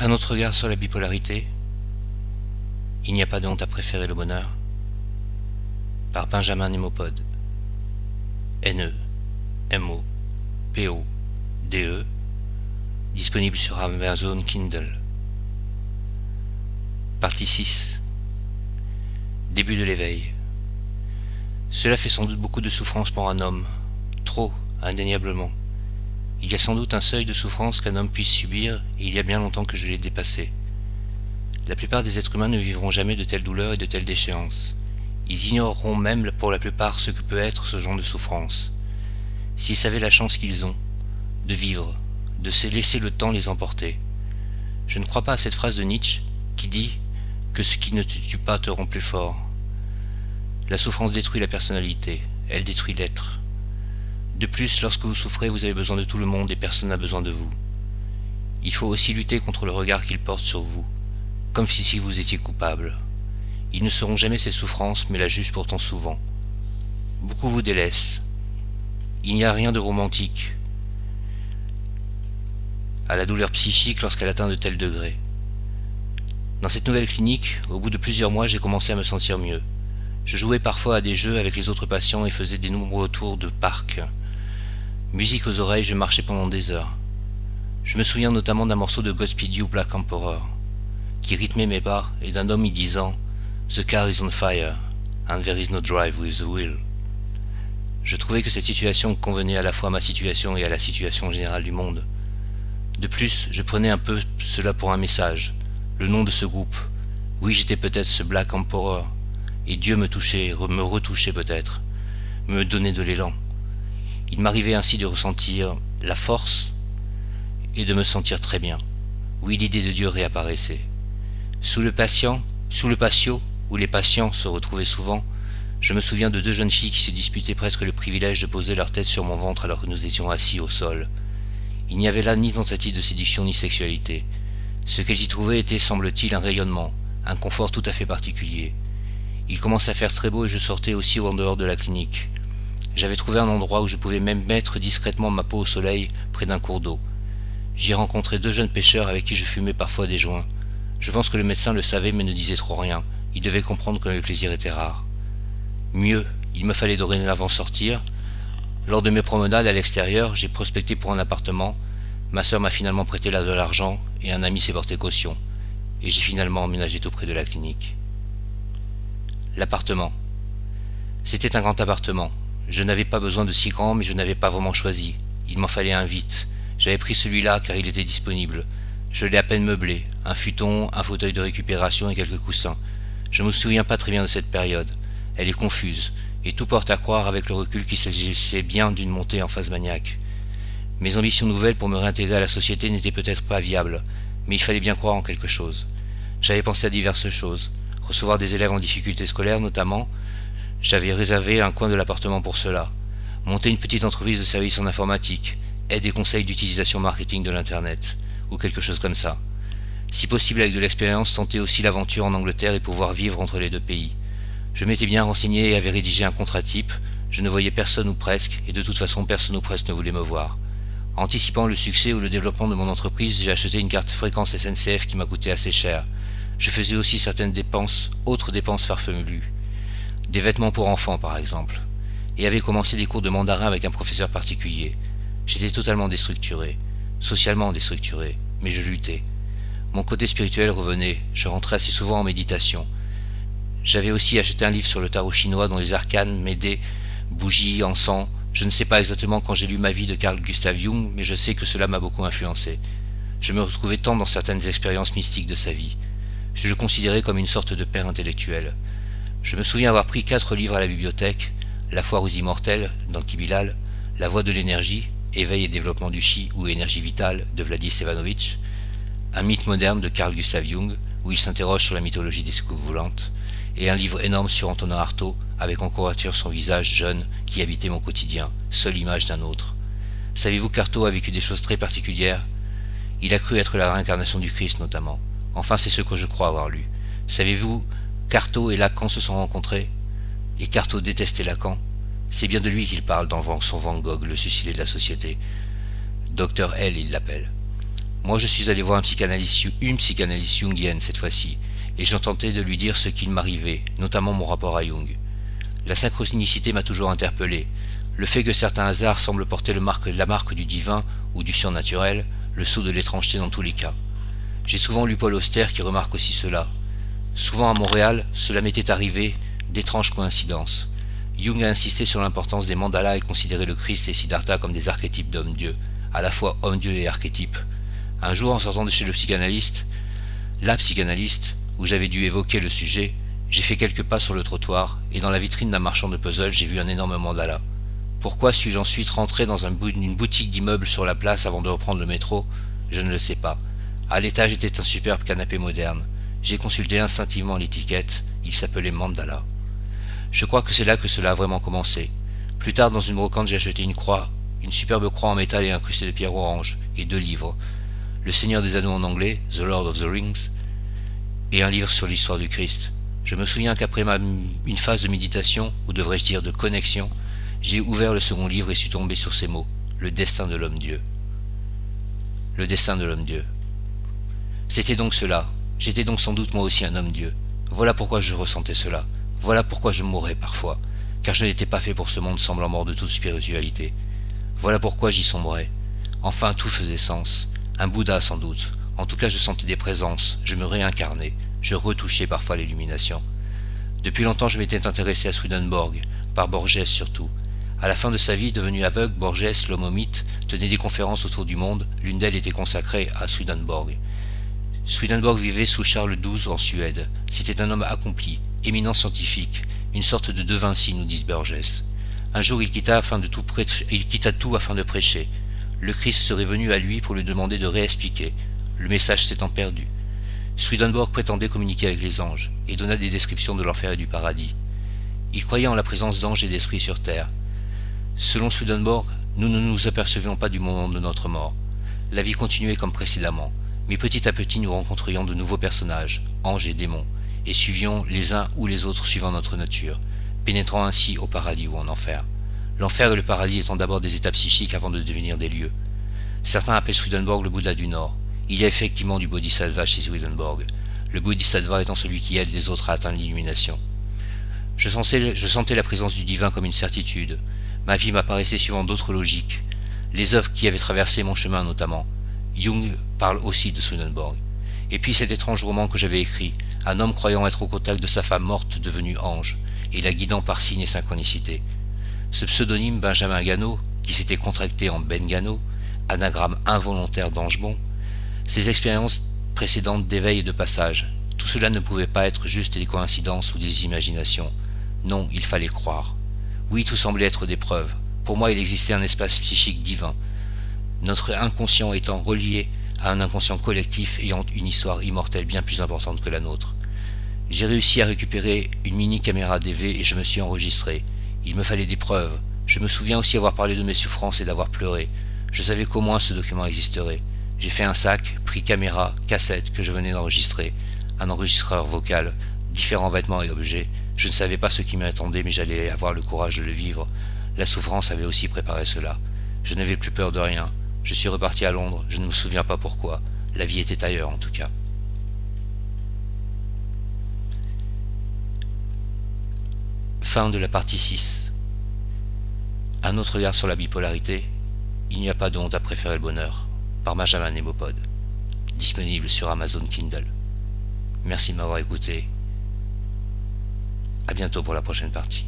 Un autre regard sur la bipolarité. Il n'y a pas de honte à préférer le bonheur. Par Benjamin Nemopode. N-E-M-O-P-O-D-E. Disponible sur Amazon Kindle. Partie 6. Début de l'éveil. Cela fait sans doute beaucoup de souffrance pour un homme. Trop, indéniablement. Il y a sans doute un seuil de souffrance qu'un homme puisse subir, et il y a bien longtemps que je l'ai dépassé. La plupart des êtres humains ne vivront jamais de telles douleurs et de telles déchéances. Ils ignoreront même pour la plupart ce que peut être ce genre de souffrance. S'ils savaient la chance qu'ils ont, de vivre, de se laisser le temps les emporter. Je ne crois pas à cette phrase de Nietzsche qui dit que ce qui ne te tue pas te rend plus fort. La souffrance détruit la personnalité, elle détruit l'être. De plus, lorsque vous souffrez, vous avez besoin de tout le monde et personne n'a besoin de vous. Il faut aussi lutter contre le regard qu'ils portent sur vous, comme si vous étiez coupable. Ils ne sauront jamais cette souffrance, mais la jugent pourtant souvent. Beaucoup vous délaissent. Il n'y a rien de romantique à la douleur psychique lorsqu'elle atteint de tels degrés. Dans cette nouvelle clinique, au bout de plusieurs mois, j'ai commencé à me sentir mieux. Je jouais parfois à des jeux avec les autres patients et faisais des nombreux tours de parc. Musique aux oreilles, je marchais pendant des heures. Je me souviens notamment d'un morceau de Godspeed You Black Emperor, qui rythmait mes pas, et d'un homme y disant « The car is on fire, and there is no drive with the wheel ». Je trouvais que cette situation convenait à la fois à ma situation et à la situation générale du monde. De plus, je prenais un peu cela pour un message, le nom de ce groupe. Oui, j'étais peut-être ce Black Emperor, et Dieu me touchait, me retouchait peut-être, me donnait de l'élan. Il m'arrivait ainsi de ressentir la force et de me sentir très bien. Oui, l'idée de Dieu réapparaissait. Sous le patio, où les patients se retrouvaient souvent, je me souviens de deux jeunes filles qui se disputaient presque le privilège de poser leur tête sur mon ventre alors que nous étions assis au sol. Il n'y avait là ni tentative de séduction ni sexualité. Ce qu'elles y trouvaient était, semble-t-il, un rayonnement, un confort tout à fait particulier. Il commençait à faire très beau et je sortais aussi en dehors de la clinique. J'avais trouvé un endroit où je pouvais même mettre discrètement ma peau au soleil, près d'un cours d'eau. J'y rencontrais deux jeunes pêcheurs avec qui je fumais parfois des joints. Je pense que le médecin le savait mais ne disait trop rien. Il devait comprendre que le plaisir était rare. Mieux, il me fallait dorénavant sortir. Lors de mes promenades à l'extérieur, j'ai prospecté pour un appartement. Ma sœur m'a finalement prêté là de l'argent et un ami s'est porté caution. Et j'ai finalement emménagé tout près de la clinique. L'appartement. C'était un grand appartement. Je n'avais pas besoin de si grand, mais je n'avais pas vraiment choisi. Il m'en fallait un vite. J'avais pris celui-là car il était disponible. Je l'ai à peine meublé. Un futon, un fauteuil de récupération et quelques coussins. Je ne me souviens pas très bien de cette période. Elle est confuse, et tout porte à croire avec le recul qu'il s'agissait bien d'une montée en phase maniaque. Mes ambitions nouvelles pour me réintégrer à la société n'étaient peut-être pas viables, mais il fallait bien croire en quelque chose. J'avais pensé à diverses choses. Recevoir des élèves en difficulté scolaire notamment. J'avais réservé un coin de l'appartement pour cela. Monter une petite entreprise de services en informatique, aide et conseils d'utilisation marketing de l'Internet, ou quelque chose comme ça. Si possible avec de l'expérience, tenter aussi l'aventure en Angleterre et pouvoir vivre entre les deux pays. Je m'étais bien renseigné et avais rédigé un contrat type. Je ne voyais personne ou presque, et de toute façon personne ou presque ne voulait me voir. Anticipant le succès ou le développement de mon entreprise, j'ai acheté une carte fréquence SNCF qui m'a coûté assez cher. Je faisais aussi certaines dépenses, autres dépenses farfelues. Des vêtements pour enfants par exemple, et avait commencé des cours de mandarin avec un professeur particulier. J'étais totalement déstructuré, socialement déstructuré, mais je luttais. Mon côté spirituel revenait, je rentrais assez souvent en méditation. J'avais aussi acheté un livre sur le tarot chinois dont les arcanes m'aidaient, bougies, encens. Je ne sais pas exactement quand j'ai lu Ma vie de Carl Gustav Jung, mais je sais que cela m'a beaucoup influencé. Je me retrouvais tant dans certaines expériences mystiques de sa vie. Je le considérais comme une sorte de père intellectuel. Je me souviens avoir pris 4 livres à la bibliothèque, La foire aux immortels, d'Anki Bilal, La voie de l'énergie, Éveil et développement du chi ou énergie vitale, de Vladis Evanovitch, Un mythe moderne de Carl Gustav Jung, où il s'interroge sur la mythologie des soucoupes volantes, et un livre énorme sur Antonin Artaud, avec en couverture son visage jeune qui habitait mon quotidien, seule image d'un autre. Savez-vous qu'Artaud a vécu des choses très particulières? Il a cru être la réincarnation du Christ notamment. Enfin, c'est ce que je crois avoir lu. Savez-vous qu'Artaud et Lacan se sont rencontrés? Et qu'Artaud détestait Lacan? C'est bien de lui qu'il parle dans son Van Gogh, le suicidé de la société. Docteur L, il l'appelle. Moi je suis allé voir une psychanalyste jungienne cette fois-ci, et j'ai tenté de lui dire ce qu'il m'arrivait, notamment mon rapport à Jung. La synchronicité m'a toujours interpellé. Le fait que certains hasards semblent porter la marque du divin ou du surnaturel, le sceau de l'étrangeté dans tous les cas. J'ai souvent lu Paul Auster qui remarque aussi cela. Souvent à Montréal, cela m'était arrivé d'étranges coïncidences. Jung a insisté sur l'importance des mandalas et considéré le Christ et Siddhartha comme des archétypes d'homme-dieu, à la fois homme-dieu et archétype. Un jour, en sortant de chez la psychanalyste, où j'avais dû évoquer le sujet, j'ai fait quelques pas sur le trottoir, et dans la vitrine d'un marchand de puzzles, j'ai vu un énorme mandala. Pourquoi suis-je ensuite rentré dans une boutique d'immeubles sur la place avant de reprendre le métro? Je ne le sais pas. À l'étage était un superbe canapé moderne. J'ai consulté instinctivement l'étiquette, il s'appelait Mandala. Je crois que c'est là que cela a vraiment commencé. Plus tard, dans une brocante, j'ai acheté une superbe croix en métal et incrustée de pierre orange, et 2 livres. Le Seigneur des Anneaux en anglais, The Lord of the Rings, et un livre sur l'histoire du Christ. Je me souviens qu'après une phase de méditation, ou devrais-je dire de connexion, j'ai ouvert le second livre et suis tombé sur ces mots, le destin de l'homme-dieu. Le destin de l'homme-dieu. C'était donc cela. J'étais donc sans doute moi aussi un homme-dieu. Voilà pourquoi je ressentais cela. Voilà pourquoi je mourais parfois, car je n'étais pas fait pour ce monde semblant mort de toute spiritualité. Voilà pourquoi j'y sombrais. Enfin, tout faisait sens. Un Bouddha sans doute. En tout cas, je sentais des présences, je me réincarnais, je retouchais parfois l'illumination. Depuis longtemps, je m'étais intéressé à Swedenborg, par Borges surtout. À la fin de sa vie, devenu aveugle, Borges, l'homme au mythe, tenait des conférences autour du monde, l'une d'elles était consacrée à Swedenborg. Swedenborg vivait sous Charles XII en Suède. C'était un homme accompli, éminent scientifique, une sorte de De Vinci, nous dit Borges. Un jour, il quitta tout afin de prêcher. Le Christ serait venu à lui pour lui demander de réexpliquer, le message s'étant perdu. Swedenborg prétendait communiquer avec les anges, et donna des descriptions de l'enfer et du paradis. Il croyait en la présence d'anges et d'esprits sur terre. Selon Swedenborg, nous ne nous apercevions pas du moment de notre mort. La vie continuait comme précédemment, mais petit à petit nous rencontrions de nouveaux personnages, anges et démons, et suivions les uns ou les autres suivant notre nature, pénétrant ainsi au paradis ou en enfer. L'enfer et le paradis étant d'abord des états psychiques avant de devenir des lieux. Certains appellent Swedenborg le Bouddha du Nord. Il y a effectivement du bodhisattva chez Swedenborg, le bodhisattva étant celui qui aide les autres à atteindre l'illumination. Je sentais la présence du divin comme une certitude. Ma vie m'apparaissait suivant d'autres logiques, les œuvres qui avaient traversé mon chemin notamment. Jung parle aussi de Swedenborg. Et puis cet étrange roman que j'avais écrit, un homme croyant être au contact de sa femme morte devenue ange, et la guidant par signes et synchronicité. Ce pseudonyme Benjamin Gano, qui s'était contracté en Ben Gano, anagramme involontaire d'Angebon, ces expériences précédentes d'éveil et de passage, tout cela ne pouvait pas être juste des coïncidences ou des imaginations. Non, il fallait croire. Oui, tout semblait être des preuves. Pour moi, il existait un espace psychique divin, notre inconscient étant relié à un inconscient collectif ayant une histoire immortelle bien plus importante que la nôtre. J'ai réussi à récupérer une mini-caméra DV et je me suis enregistré. Il me fallait des preuves. Je me souviens aussi avoir parlé de mes souffrances et d'avoir pleuré. Je savais qu'au moins ce document existerait. J'ai fait un sac, pris caméra, cassette que je venais d'enregistrer, un enregistreur vocal, différents vêtements et objets. Je ne savais pas ce qui m'attendait, mais j'allais avoir le courage de le vivre. La souffrance avait aussi préparé cela. Je n'avais plus peur de rien. Je suis reparti à Londres, je ne me souviens pas pourquoi. La vie était ailleurs en tout cas. Fin de la partie 6. Un autre regard sur la bipolarité. Il n'y a pas de honte à préférer le bonheur. Par Benjamin Nemopod. Disponible sur Amazon Kindle. Merci de m'avoir écouté. À bientôt pour la prochaine partie.